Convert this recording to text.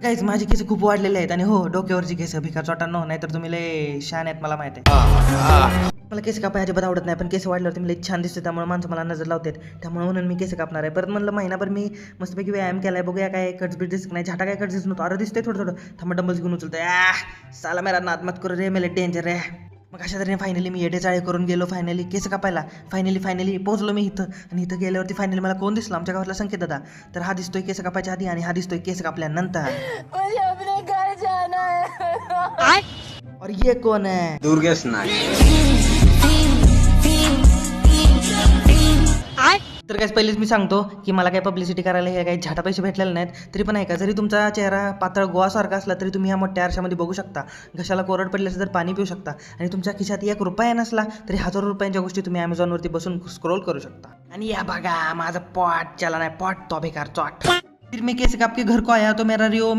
Guys माझे केस खूप वाढलेले आहेत आणि हो डोक्यावरची केस भिका चोटांनो, नाहीतर तुम्ही लय शहाण आहेत मला माहिती आहे. मला केस कापाय अजिबात आवडत नाही, पण केस वाढल्यावर तुम्ही लय छान दिसते, त्यामुळे माणसं मला नजर लावतात. त्यामुळे म्हणून मी केस कापणार आहे. परत म्हणलं महिनाभर मी मस्तपैकी व्यायाम केलाय, बघूया काय कट्स बीट दिसत नाही, झाटा काय कट्स दिसत नव्हतं. अरे दिसते थोडं थोडं, थांबा डंबल्स घेऊन उचलतोय. साला मेरा नाद मत करू रे, मेले डेंजर रे. मग अशा तऱ्हेने फायनली मी येडेचाळे करून गेलो फायनली केस कापायला. फायनली पोहोचलो मी इथं. आणि इथं गेल्यावरती फायनली मला कोण दिसलं, आमच्या गावातला संकेत दादा. तर हा दिसतोय केस कापायच्या आधी आणि हा दिसतोय केस कापल्यानंतर. और ये कौन है? दुर्गेश नाईक. तर काय पहिलेच मी सांगतो की मला काही पब्लिसिटी करायला हे काही झाटा पैसे भेटलेले नाहीत. तरी पण आहे का, जरी तुमचा चेहरा पातळ गोवासारखा असला तरी तुम्ही ह्या मोठ्या आरशामध्ये बघू शकता. घशाला कोरड पडली असेल तर पाणी पिऊ शकता. आणि तुमच्या खिशात 1 रुपया नसला तरी हजारो रुपयांच्या गोष्टी तुम्ही अमेझॉनवरती बसून स्क्रोल करू शकता. आणि या बघा माझं पॉट चला नाही, पॉट तो बेकार चॉट. फिर मैं केस काप के घर को आया तो मेरा रियो